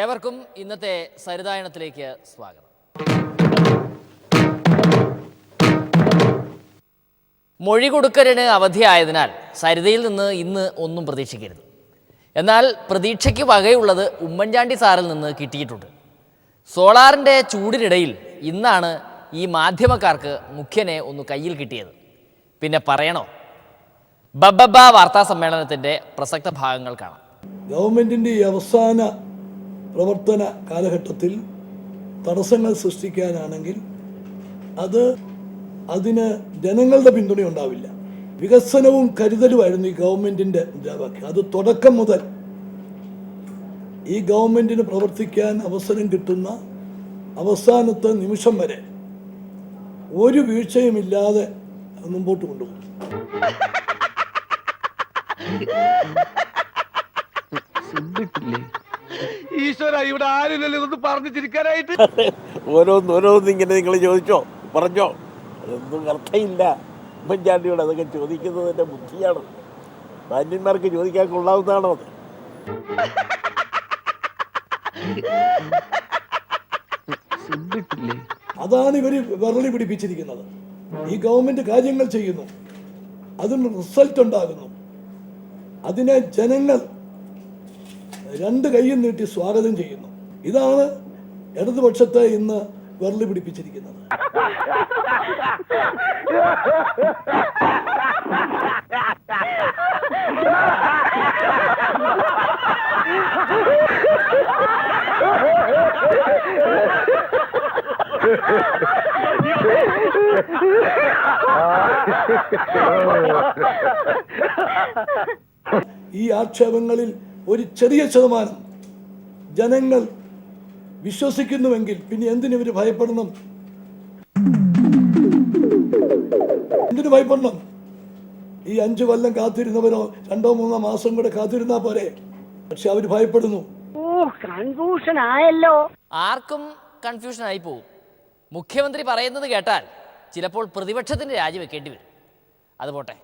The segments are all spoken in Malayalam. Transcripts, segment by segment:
ഏവർക്കും ഇന്നത്തെ സരിതായനത്തിലേക്ക് സ്വാഗതം. മൊഴി കൊടുക്കലിന് അവധിയായതിനാൽ സരിതയിൽ നിന്ന് ഇന്ന് ഒന്നും പ്രതീക്ഷിക്കരുത്. എന്നാൽ പ്രതീക്ഷയ്ക്ക് വകയുള്ളത് ഉമ്മൻചാണ്ടി സാറിൽ നിന്ന് കിട്ടിയിട്ടുണ്ട്. സോളാറിൻ്റെ ചൂടിനിടയിൽ ഇന്നാണ് ഈ മാധ്യമക്കാർക്ക് മുഖ്യനെ ഒന്ന് കയ്യിൽ കിട്ടിയത്. പിന്നെ പറയണോ? ബബ്ബ വാർത്താ സമ്മേളനത്തിൻ്റെ പ്രസക്ത ഭാഗങ്ങൾ കാണാം. ഗവൺമെൻറ്റിൻ്റെ ഈ അവസാന പ്രവർത്തന കാലഘട്ടത്തിൽ തടസ്സങ്ങൾ സൃഷ്ടിക്കാനാണെങ്കിൽ അതിന് ജനങ്ങളുടെ പിന്തുണ ഉണ്ടാവില്ല. വികസനവും കരുതലുമായിരുന്നു ഈ ഗവൺമെൻറ്റിൻ്റെ മുദ്രാവാക്യം. അത് തുടക്കം മുതൽ ഈ ഗവൺമെൻറ്റിന് പ്രവർത്തിക്കാൻ അവസരം കിട്ടുന്ന അവസാനത്തെ നിമിഷം വരെ ഒരു വീഴ്ചയുമില്ലാതെ മുമ്പോട്ട് കൊണ്ടുപോകും. ഈശ്വര, ഇവിടെ ആരില്ലല്ലോ ഇതൊന്ന് പറഞ്ഞു ചിരിക്കാനായിട്ട്. ഓരോന്ന് ഇങ്ങനെ നിങ്ങൾ ചോദിച്ചോ പറഞ്ഞോ, അതൊന്നും അർത്ഥമില്ല. ഉമ്മൻചാണ്ടിയോട് അതൊക്കെ ചോദിക്കുന്നതിൻ്റെ ബുദ്ധിയാണ്. മാന്യന്മാർക്ക് ചോദിക്കാൻ കൊള്ളാവുന്നതാണോ അത്? അതാണ് ഇവർ വിരളി പിടിപ്പിച്ചിരിക്കുന്നത്. ഈ ഗവൺമെന്റ് കാര്യങ്ങൾ ചെയ്യുന്നു, അതിന് റിസൾട്ട് ഉണ്ടാകുന്നു, അതിനെ ജനങ്ങൾ രണ്ട് കൈയും നീട്ടി സ്വാഗതം ചെയ്യുന്നു. ഇതാണ് ഇടതുപക്ഷത്തെ ഇന്ന് വിരളി പിടിപ്പിച്ചിരിക്കുന്നത്. ഈ ആക്ഷേപങ്ങളിൽ ഒരു ചെറിയ ശതമാനം ജനങ്ങൾ വിശ്വസിക്കുന്നുവെങ്കിൽ പിന്നെ എന്തിനു ഭയപ്പെടണം? എന്തിനു ഭയപ്പെടണം? ഈ 5 കൊല്ലം കാത്തിരുന്നവരോ 2-3 മാസം കൂടെ കാത്തിരുന്നാ പോരെ. പക്ഷെ അവർ ഭയപ്പെടുന്നു. കൺഫ്യൂഷൻ ആയല്ലോ. ആർക്കും കൺഫ്യൂഷൻ ആയി പോകും. മുഖ്യമന്ത്രി പറയുന്നത് കേട്ടാൽ ചിലപ്പോൾ പ്രതിപക്ഷത്തിന് രാജിവെക്കേണ്ടി വരും. അതുപോട്ടെ,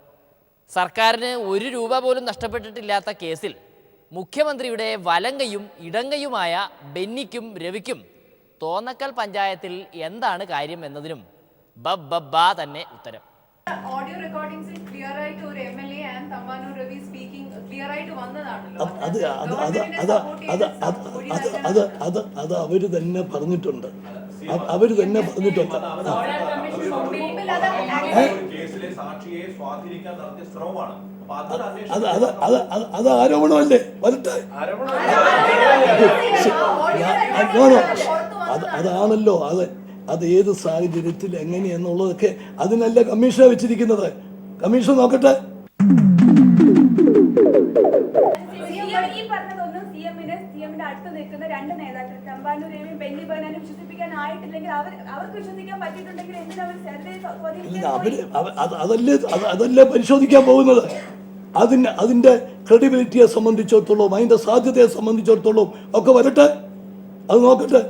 സർക്കാരിന് 1 രൂപ പോലും നഷ്ടപ്പെട്ടിട്ടില്ലാത്ത കേസിൽ മുഖ്യമന്ത്രിയുടെ വലങ്കയും ഇടങ്കയുമായ ബെന്നിക്കും രവിക്കും തോന്നക്കൽ പഞ്ചായത്തിൽ എന്താണ് കാര്യം എന്നതിനും ബബ്ബ തന്നെ ഉത്തരം. ഓഡിയോ റെക്കോർഡിംഗ്സിൽ ക്ലിയർ ആയിട്ട് ഒരു MLA and Thampanoor Ravi speaking clear ആയിട്ട് വന്നതാണല്ലോ. അത് അവര് തന്നെ പറഞ്ഞിട്ടുണ്ട്. അവര് തന്നെ പറഞ്ഞിട്ടുണ്ട്. അത് ആരോപണമല്ലേ? വരട്ടെ. അതാണല്ലോ അത് ഏത് സാഹചര്യത്തിൽ എങ്ങനെയെന്നുള്ളതൊക്കെ അതിനല്ല കമ്മീഷൻ വെച്ചിരിക്കുന്നത്. കമ്മീഷൻ നോക്കട്ടെ. അടുത്ത് നിൽക്കുന്ന 2 നേതാക്കൾ തമ്പാനൂർ രവിയും ബെന്നി ബെഹനാനും വിശ്വസിപ്പിക്കാൻ ആയിട്ടില്ലെങ്കിൽ അവർക്ക് വിശ്വസിക്കാൻ പറ്റിയിട്ടുണ്ടെങ്കിൽ അതല്ലേ പരിശോധിക്കാൻ പോകുന്നത്. അതിന്റെ ക്രെഡിബിലിറ്റിയെ സംബന്ധിച്ചിടത്തോളം അതിന്റെ സാധ്യതയെ സംബന്ധിച്ചിടത്തോളം ഒക്കെ വരട്ടെ, അത് നോക്കട്ടെ.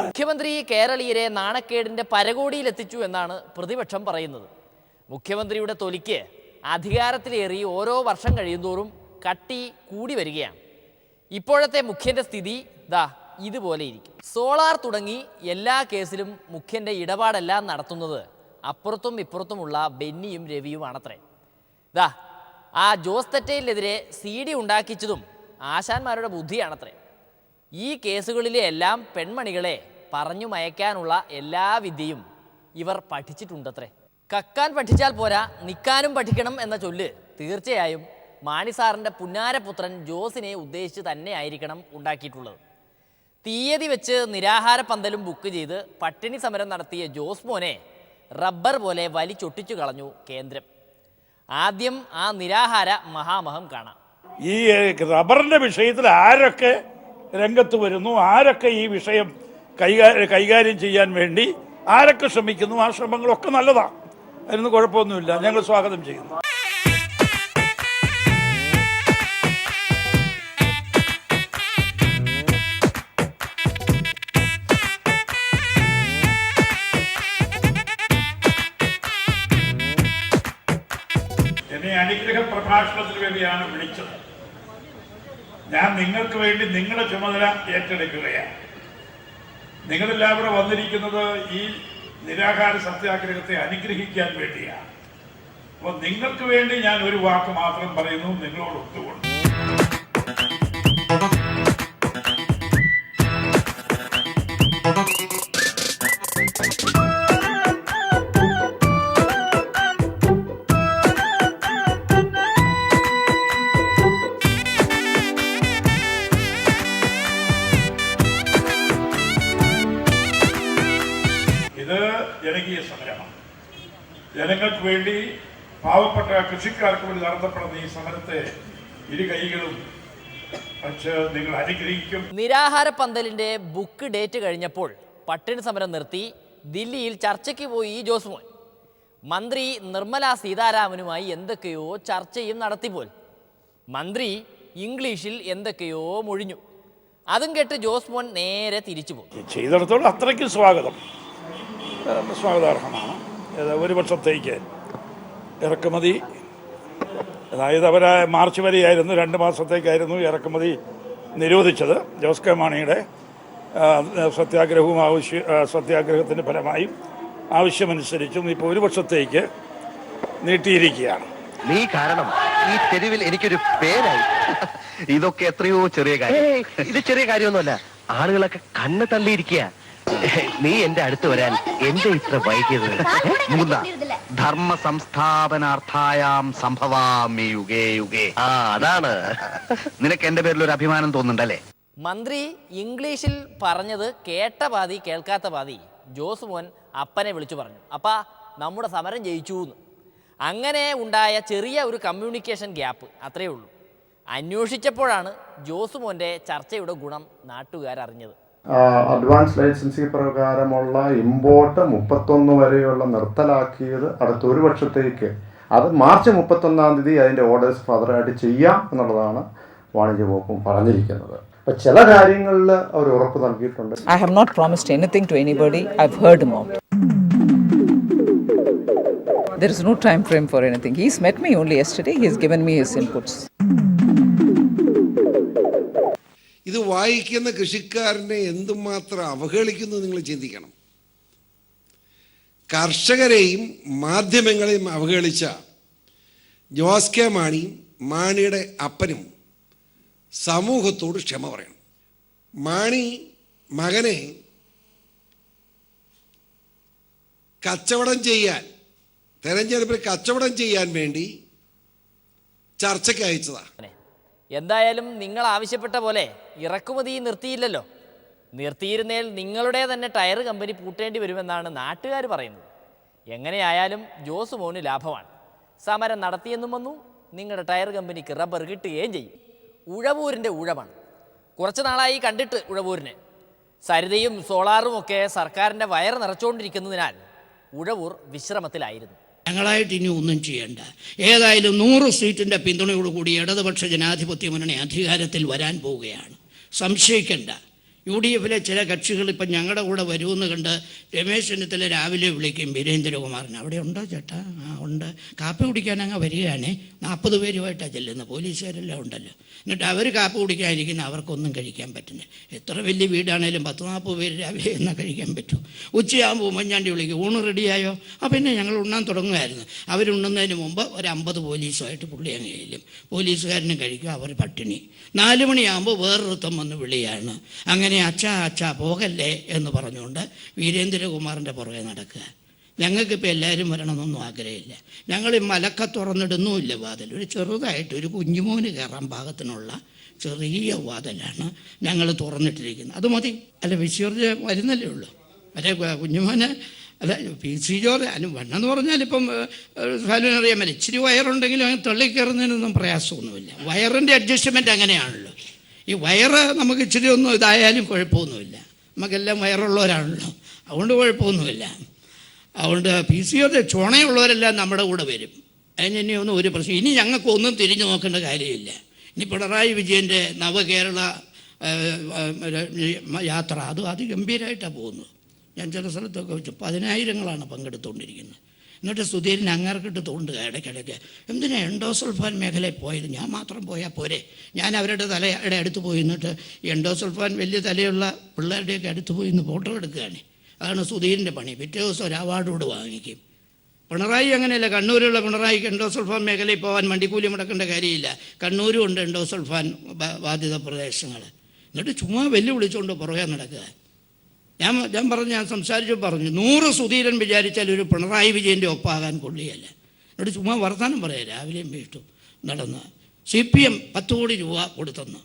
മുഖ്യമന്ത്രി കേരളീയരെ നാണക്കേടിന്റെ പരകോടിയിലെത്തിച്ചു എന്നാണ് പ്രതിപക്ഷം പറയുന്നത്. മുഖ്യമന്ത്രിയുടെ തൊലിക്ക് അധികാരത്തിലേറി ഓരോ വർഷം കഴിയുന്തോറും കട്ടി കൂടി വരികയാണ്. ഇപ്പോഴത്തെ മുഖ്യന്റെ സ്ഥിതി ഇതുപോലെ ഇരിക്കും. സോളാർ തുടങ്ങി എല്ലാ കേസിലും മുഖ്യന്റെ ഇടപാടെല്ലാം നടത്തുന്നത് അപ്പുറത്തും ഇപ്പുറത്തുമുള്ള ബെന്നിയും രവിയുമാണത്രേ. ആ ജോസ് തെറ്റയിലെതിരെ CD ഉണ്ടാക്കിച്ചതും ആശാന്മാരുടെ ബുദ്ധിയാണത്രേ. ഈ കേസുകളിലെ എല്ലാം പെൺമണികളെ പറഞ്ഞു മയക്കാനുള്ള എല്ലാ വിദ്യയും ഇവർ പഠിച്ചിട്ടുണ്ടത്രേ. കക്കാൻ പഠിച്ചാൽ പോരാ, നിൽക്കാനും പഠിക്കണം എന്ന ചൊല്ല് തീർച്ചയായും മാണിസാറിൻ്റെ പുന്നാരപുത്രൻ ജോസിനെ ഉദ്ദേശിച്ച് തന്നെ ആയിരിക്കണം ഉണ്ടാക്കിയിട്ടുള്ളത്. തീയതി വെച്ച് നിരാഹാര പന്തലും ബുക്ക് ചെയ്ത് പട്ടിണി സമരം നടത്തിയ ജോസ് മോനെ റബ്ബർ പോലെ വലിച്ചൊട്ടിച്ചു കളഞ്ഞു കേന്ദ്രം. ആദ്യം ആ നിരാഹാര മഹാമഹം കാണാം. ഈ റബ്ബറിന്റെ വിഷയത്തിൽ ആരൊക്കെ രംഗത്ത് വരുന്നു, ആരൊക്കെ ഈ വിഷയം കൈകാര്യം ചെയ്യാൻ വേണ്ടി ആരൊക്കെ ശ്രമിക്കുന്നു, ആ ശ്രമങ്ങളൊക്കെ നല്ലതാണ്. അതിനൊന്നും കുഴപ്പമൊന്നുമില്ല, ഞങ്ങൾ സ്വാഗതം ചെയ്യുന്നു. പ്രഭാഷണത്തിന് വേണ്ടിയാണ് വിളിച്ചത്. ഞാൻ നിങ്ങൾക്ക് വേണ്ടി നിങ്ങളുടെ ചുമതല ഏറ്റെടുക്കുകയാണ്. നിങ്ങളെല്ലാവരും വന്നിരിക്കുന്നത് ഈ നിരാഹാര സത്യാഗ്രഹത്തെ അനുഗ്രഹിക്കാൻ വേണ്ടിയാണ്. അപ്പോൾ നിങ്ങൾക്ക് വേണ്ടി ഞാൻ ഒരു വാക്ക് മാത്രം പറയുന്നു, നിങ്ങളോട് ഒത്തുകൊണ്ട്. ഇത് ജനകീയ സമരമാണ്. ജനങ്ങൾക്ക് വേണ്ടി, പാവപ്പെട്ട കൃഷിക്കാർക്ക് വേണ്ടി നടത്തപ്പെടുന്ന ഈ സമരത്തെ ഇരു കൈകളും വച്ച് നിങ്ങൾ അനുഗ്രഹിക്കും. നിരാഹാര പന്തലിന്റെ ബുക്ക് ഡേറ്റ് കഴിഞ്ഞപ്പോൾ പട്ടിണി സമരം നിർത്തി ദില്ലിയിൽ ചർച്ചയ്ക്ക് പോയി ജോസ് മോൻ. മന്ത്രി നിർമ്മല സീതാരാമനുമായി എന്തൊക്കെയോ ചർച്ചയും നടത്തിപ്പോൽ. മന്ത്രി ഇംഗ്ലീഷിൽ എന്തൊക്കെയോ മൊഴിഞ്ഞു. അതും കേട്ട് ജോസ് മോൻ നേരെ തിരിച്ചു പോകും. ചെയ്തിടത്തോളം അത്രയ്ക്കും സ്വാഗതാർഹമാണ്. ഒരു വർഷത്തേക്ക് ഇറക്കുമതി, അതായത് അവരെ മാർച്ച് വരെയായിരുന്നു, 2 മാസത്തേക്കായിരുന്നു ഇറക്കുമതി നിരോധിച്ചത്. ജോസ് കെ മാണിയുടെ സത്യാഗ്രഹത്തിൻ്റെ ഫലമായും ആവശ്യമനുസരിച്ചും ഇപ്പോൾ 1 വർഷത്തേക്ക് നീട്ടിയിരിക്കുകയാണ്. നീ കാരണം ഈ തെരുവിൽ എനിക്കൊരു പേരായി. ഇതൊക്കെ എത്രയോ ചെറിയ കാര്യം. ഇത് ചെറിയ കാര്യമൊന്നുമല്ല. ആളുകളൊക്കെ കണ്ണ് തള്ളിയിരിക്കുക. നീ എന്റെ അടുത്ത് വരാൻ എന്റെ ഇത്ര വൈകിയത്? ധർമ്മ സംസ്ഥാപനാർത്ഥായാം സംഭവാമി യുഗേ യുഗേ. അതാണ് നിനക്ക് എന്റെ പേരിൽ ഒരു അഭിമാനം തോന്നുന്നുണ്ടല്ലേ? മന്ത്രി ഇംഗ്ലീഷിൽ പറഞ്ഞത് കേട്ട പാതി കേൾക്കാത്ത പാതി ജോസ് മോൻ അപ്പനെ വിളിച്ചു പറഞ്ഞു, അപ്പാ നമ്മുടെ സമരം ജയിച്ചു എന്ന്. അങ്ങനെ ഉണ്ടായ ചെറിയ ഒരു കമ്മ്യൂണിക്കേഷൻ ഗ്യാപ്പ്, അത്രയേ ഉള്ളൂ. അന്വേഷിച്ചപ്പോഴാണ് ജോസ് മോൻ്റെ ചർച്ചയുടെ ഗുണം നാട്ടുകാരറിഞ്ഞത്. അഡ്വാൻസ് ലൈസൻസിംഗ് പ്രകാരമുള്ള ഇമ്പോർട്ട് 31 വരെയുള്ള നിർത്തലാക്കിയത് അടുത്ത 1 വർഷത്തേക്ക്, അത് മാർച്ച് 31-ാം തീയതി അതിൻ്റെ ഓർഡേഴ്സ് ഫർദറായിട്ട് ചെയ്യാം എന്നുള്ളതാണ് വാണിജ്യ വകുപ്പും പറഞ്ഞിരിക്കുന്നത്. അപ്പോൾ ചില കാര്യങ്ങളിൽ അവർ ഉറപ്പ് നൽകിയിട്ടുണ്ട്. I have not promised anything to anybody. I've heard him out. There is no time frame for anything. He's met me only yesterday. He's given me his inputs. ഇത് വായിക്കുന്ന കൃഷിക്കാരനെ എന്തുമാത്രം അവഹേളിക്കുന്നു നിങ്ങൾ ചിന്തിക്കണം. കർഷകരെയും മാധ്യമങ്ങളെയും അവഹേളിച്ച ജോസ് കെ മാണിയും മാണിയുടെ അപ്പനും സമൂഹത്തോട് ക്ഷമ പറയണം. മാണി മകനെ കച്ചവടം ചെയ്യാൻ, തെരഞ്ഞെടുപ്പിൽ കച്ചവടം ചെയ്യാൻ വേണ്ടി ചർച്ചയ്ക്ക് അയച്ചതാണ്. എന്തായാലും നിങ്ങൾ ആവശ്യപ്പെട്ട പോലെ ഇറക്കുമതി നിർത്തിയില്ലല്ലോ. നിർത്തിയിരുന്നേൽ നിങ്ങളുടെ തന്നെ ടയർ കമ്പനി പൂട്ടേണ്ടി വരുമെന്നാണ് നാട്ടുകാർ പറയുന്നത്. എങ്ങനെയായാലും ജോസ് മോന് ലാഭമാണ്. സമരം നടത്തിയെന്നും വന്നു, നിങ്ങളുടെ ടയർ കമ്പനിക്ക് റബ്ബർ കിട്ടുകയും ചെയ്യും. ഉഴവൂരിൻ്റെ ഊഴമാണ്. കുറച്ച് നാളായി കണ്ടിട്ട് ഉഴവൂരിനെ. സരിതയും സോളാറും ഒക്കെ സർക്കാരിൻ്റെ വയർ നിറച്ചുകൊണ്ടിരിക്കുന്നതിനാൽ ഉഴവൂർ വിശ്രമത്തിലായിരുന്നു. ഞങ്ങളായിട്ട് ഇനി ഒന്നും ചെയ്യേണ്ട. ഏതായാലും 100 സീറ്റിൻ്റെ പിന്തുണയോടുകൂടി ഇടതുപക്ഷ ജനാധിപത്യ മുന്നണി അധികാരത്തിൽ വരാൻ പോവുകയാണ്. സംശയിക്കേണ്ട. UDF-ലെ ചില കക്ഷികൾ ഇപ്പം ഞങ്ങളുടെ കൂടെ വരുമെന്ന് കണ്ട് രമേശ് ചെന്നിത്തല രാവിലെ വിളിക്കും വീരേന്ദ്രകുമാറിന്. അവിടെ ഉണ്ടോ ചേട്ടാ? ഉണ്ട്. കാപ്പി കുടിക്കാൻ അങ്ങ് വരികയാണേ. 40 പേരുമായിട്ടാണ് ചെല്ലുന്നത്. പോലീസുകാരെല്ലാം ഉണ്ടല്ലോ. എന്നിട്ട് അവർ കാപ്പി കുടിക്കാനിരിക്കുന്ന അവർക്കൊന്നും കഴിക്കാൻ പറ്റുന്നില്ല. എത്ര വലിയ വീടാണേലും 10-40 പേര് രാവിലെ എന്നാൽ കഴിക്കാൻ പറ്റും. ഉച്ചയാകുമ്പോൾ ഉമ്മൻചാണ്ടി വിളിക്കും, ഊണ് റെഡിയായോ? പിന്നെ ഞങ്ങൾ ഉണ്ണാൻ തുടങ്ങുമായിരുന്നു. അവരുണ്ണുന്നതിന് മുമ്പ് ഒരു 50 പോലീസുമായിട്ട് പുള്ളി അങ്ങ് ചെല്ലും. പോലീസുകാരനും കഴിക്കും, അവർ പട്ടിണി. 4 മണിയാകുമ്പോൾ വേറൊരുത്തം വന്ന് വിളിയാണ്. അങ്ങനെ അച്ഛാ പോകല്ലേ എന്ന് പറഞ്ഞുകൊണ്ട് വീരേന്ദ്രകുമാറിൻ്റെ പുറകെ നടക്കുക. ഞങ്ങൾക്കിപ്പോൾ എല്ലാവരും വരണമെന്നൊന്നും ആഗ്രഹമില്ല. ഞങ്ങൾ ഈ മലക്ക തുറന്നിടുന്നുമില്ല വാതിൽ. ഒരു ചെറുതായിട്ട് ഒരു കുഞ്ഞുമോന് കയറാൻ പാകത്തിനുള്ള ചെറിയ വാതിലാണ് ഞങ്ങൾ തുറന്നിട്ടിരിക്കുന്നത്. അത് മതി. അല്ല, വിശ്വജ വരുന്നല്ലേ ഉള്ളൂ. മറ്റേ കുഞ്ഞുമോന് അല്ല PC ജോർജ് വണ്ണെന്ന് പറഞ്ഞാൽ ഇപ്പം സാലിനറിയാൻ പറ്റില്ല. ഇച്ചിരി വയറുണ്ടെങ്കിലും അങ്ങനെ തള്ളിക്കയറുന്നതിനൊന്നും പ്രയാസമൊന്നുമില്ല. വയറിൻ്റെ അഡ്ജസ്റ്റ്മെൻറ്റ് അങ്ങനെയാണല്ലോ. ഈ വയറ് നമുക്ക് ഇച്ചിരി ഒന്നും ഇതായാലും കുഴപ്പമൊന്നുമില്ല. നമുക്കെല്ലാം വയറുള്ളവരാണല്ലോ, അതുകൊണ്ട് കുഴപ്പമൊന്നുമില്ല. അതുകൊണ്ട് PC ചുണയുള്ളവരെല്ലാം നമ്മുടെ കൂടെ വരും. അതിന് ഇനിയൊന്നും ഒരു പ്രശ്നം. ഇനി ഞങ്ങൾക്കൊന്നും തിരിഞ്ഞു നോക്കേണ്ട കാര്യമില്ല. ഇനി പിണറായി വിജയൻ്റെ നവകേരള യാത്ര അത് അതിഗംഭീരമായിട്ടാണ് പോകുന്നത്. ഞാൻ ചില സ്ഥലത്തൊക്കെ വെച്ച് 10,000-ങ്ങളാണ് പങ്കെടുത്തുകൊണ്ടിരിക്കുന്നത്. എന്നിട്ട് സുധീരൻ അങ്ങേർക്കിട്ട് തോണ്ടുക ഇടയ്ക്കിടയ്ക്ക്. എന്തിനാ എൻഡോസൾഫാൻ മേഖലയിൽ പോയത്? ഞാൻ മാത്രം പോയാൽ പോരെ? ഞാൻ അവരുടെ തലയുടെ അടുത്ത് പോയി നിന്നിട്ട് എൻഡോസൾഫാൻ വലിയ തലയുള്ള പിള്ളേരുടെയൊക്കെ അടുത്ത് പോയി ഇന്ന് ഫോട്ടോ എടുക്കുകയാണ്. അതാണ് സുധീരൻ്റെ പണി. പിറ്റേ ദിവസം ഒരു അവാർഡോട് വാങ്ങിക്കും. പിണറായി അങ്ങനെയല്ല. കണ്ണൂരുള്ള പിണറായിക്ക് എൻഡോസൾഫാൻ മേഖലയിൽ പോകാൻ വണ്ടിക്കൂലി മുടക്കേണ്ട കാര്യമില്ല. കണ്ണൂരും ഉണ്ട് എൻഡോസൾഫാൻ ബാധിത പ്രദേശങ്ങൾ. എന്നിട്ട് ചുമ്മാ വെല്ലുവിളിച്ചുകൊണ്ട് പുറകെ നടക്കുക. ഞാൻ സംസാരിച്ചു പറഞ്ഞു 100 സുധീരൻ വിചാരിച്ചാൽ ഒരു പിണറായി വിജയൻ്റെ ഒപ്പാകാൻ കൊള്ളിയല്ല. എന്നിട്ട് ചുമ്മാ വർത്തമാനം പറയാം. രാവിലെയും വീട്ടും നടന്ന് CPM 10 കോടി രൂപ കൊടുത്തെന്ന്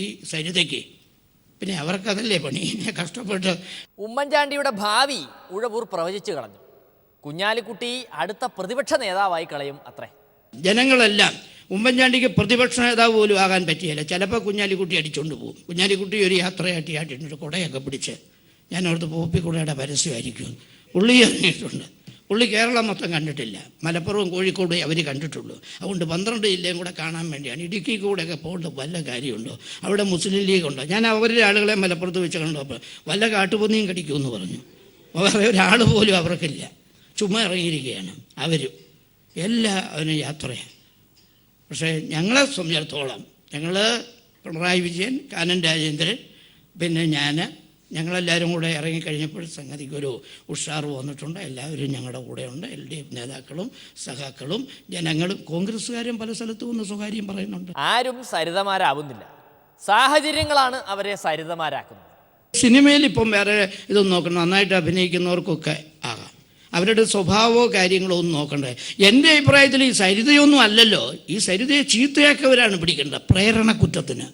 ഈ സരിതയ്ക്ക്. പിന്നെ അവർക്കതല്ലേ പണി, കഷ്ടപ്പെട്ട്. ഉമ്മൻചാണ്ടിയുടെ ഭാവി ഉഴവൂർ പ്രവചിച്ചു കളഞ്ഞു. കുഞ്ഞാലിക്കുട്ടി അടുത്ത പ്രതിപക്ഷ നേതാവായി കളയും അത്രേ. ജനങ്ങളെല്ലാം ഉമ്മൻചാണ്ടിക്ക് പ്രതിപക്ഷ നേതാവ് പോലും ആകാൻ പറ്റിയല്ല. ചിലപ്പോൾ കുഞ്ഞാലിക്കുട്ടി അടിച്ചുകൊണ്ട് പോകും. കുഞ്ഞാലിക്കുട്ടി ഒരു യാത്രയായിട്ട് കുടയൊക്കെ പിടിച്ച്, ഞാൻ അവിടുത്തെ പോപ്പിക്കുടയുടെ പരസ്യമായിരിക്കും. പുള്ളി ഇറങ്ങിയിട്ടുണ്ട്. പുള്ളി കേരളം മൊത്തം കണ്ടിട്ടില്ല. മലപ്പുറവും കോഴിക്കോടും അവർ കണ്ടിട്ടുള്ളൂ. അതുകൊണ്ട് 12 ജില്ലയും കൂടെ കാണാൻ വേണ്ടിയാണ്. ഇടുക്കി കൂടെയൊക്കെ പോകേണ്ട വല്ല കാര്യമുണ്ടോ? അവിടെ മുസ്ലിം ലീഗ് ഉണ്ടോ? ഞാൻ അവരുടെ ആളുകളെ മലപ്പുറത്ത് വെച്ച് കണ്ടപ്പോൾ വല്ല കാട്ടുപന്നിയും കടിക്കുമെന്ന് പറഞ്ഞു. വേറെ ഒരാൾ പോലും അവർക്കില്ല. ചുമ്മാ ഇറങ്ങിയിരിക്കുകയാണ് അവരും. എല്ലാവരും യാത്രയാണ്. പക്ഷേ ഞങ്ങളെ സംബന്ധിച്ചിടത്തോളം ഞങ്ങൾ പിണറായി വിജയൻ, കാനൻ രാജേന്ദ്രൻ, പിന്നെ ഞങ്ങളെല്ലാവരും കൂടെ ഇറങ്ങിക്കഴിഞ്ഞപ്പോൾ സംഗതിക്ക് ഒരു ഉഷാർ വന്നിട്ടുണ്ട്. എല്ലാവരും ഞങ്ങളുടെ കൂടെയുണ്ട്. LDF നേതാക്കളും സഖാക്കളും ജനങ്ങളും കോൺഗ്രസ്സുകാരും പല സ്ഥലത്തും ഒന്ന് സ്വകാര്യം പറയുന്നുണ്ട്. ആരും സരിതമാരാവുന്നില്ല. സാഹചര്യങ്ങളാണ് അവരെ സരിതമാരാക്കുന്നത്. സിനിമയിൽ ഇപ്പം വേറെ ഇതൊന്നും നോക്കണം. നന്നായിട്ട് അഭിനയിക്കുന്നവർക്കൊക്കെ ആകാം. അവരുടെ സ്വഭാവമോ കാര്യങ്ങളോ ഒന്നും നോക്കണ്ടേ. എൻ്റെ അഭിപ്രായത്തിൽ ഈ സരിതയൊന്നും അല്ലല്ലോ. ഈ സരിതയെ ചീത്തയാക്കവരാണ് പിടിക്കേണ്ടത് പ്രേരണക്കുറ്റത്തിന്.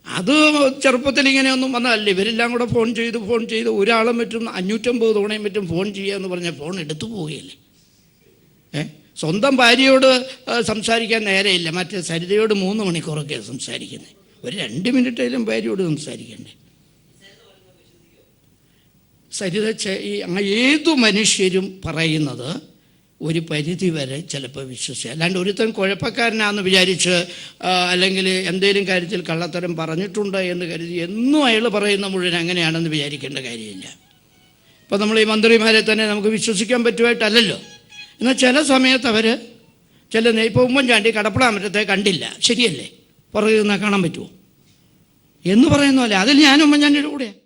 അത് ചെറുപ്പത്തിൽ ഇങ്ങനെയൊന്നും വന്നതല്ലേ. ഇവരെല്ലാം കൂടെ ഫോൺ ചെയ്ത് ഒരാളും പറ്റും 550 തവണയും പറ്റും ഫോൺ ചെയ്യുക എന്ന് പറഞ്ഞാൽ ഫോൺ എടുത്തു പോവുകയല്ലേ. സ്വന്തം ഭാര്യയോട് സംസാരിക്കാൻ നേരെയില്ല. മറ്റേ സരിതയോട് 3 മണിക്കൂറൊക്കെയാണ് സംസാരിക്കുന്നത്. ഒരു 2 മിനിറ്റേലും ഭാര്യയോട് സംസാരിക്കണ്ടേ. സരിത ഏതു മനുഷ്യരും പറയുന്നത് ഒരു പരിധി വരെ ചിലപ്പോൾ വിശ്വസിക്കുക. അല്ലാണ്ട് ഒരുത്തൻ കുഴപ്പക്കാരനാണെന്ന് വിചാരിച്ച് അല്ലെങ്കിൽ എന്തെങ്കിലും കാര്യത്തിൽ കള്ളത്തരം പറഞ്ഞിട്ടുണ്ട് എന്ന് കരുതി എന്നും അയാൾ പറയുന്ന മുഴുവൻ അങ്ങനെയാണെന്ന് വിചാരിക്കേണ്ട കാര്യമില്ല. ഇപ്പം നമ്മൾ ഈ മന്ത്രിമാരെ തന്നെ നമുക്ക് വിശ്വസിക്കാൻ പറ്റുമായിട്ടല്ലല്ലോ. എന്നാൽ ചില സമയത്ത് അവർ ഇപ്പോൾ ഉമ്മൻചാണ്ടി കടപ്പളാമറ്റത്തെ കണ്ടില്ല, ശരിയല്ലേ? പുറകിൽ നിന്നാൽ കാണാൻ പറ്റുമോ എന്ന് പറയുന്നതല്ലേ. അതിൽ ഞാൻ ഉമ്മൻചാണ്ടിയുടെ കൂടെയാണ്.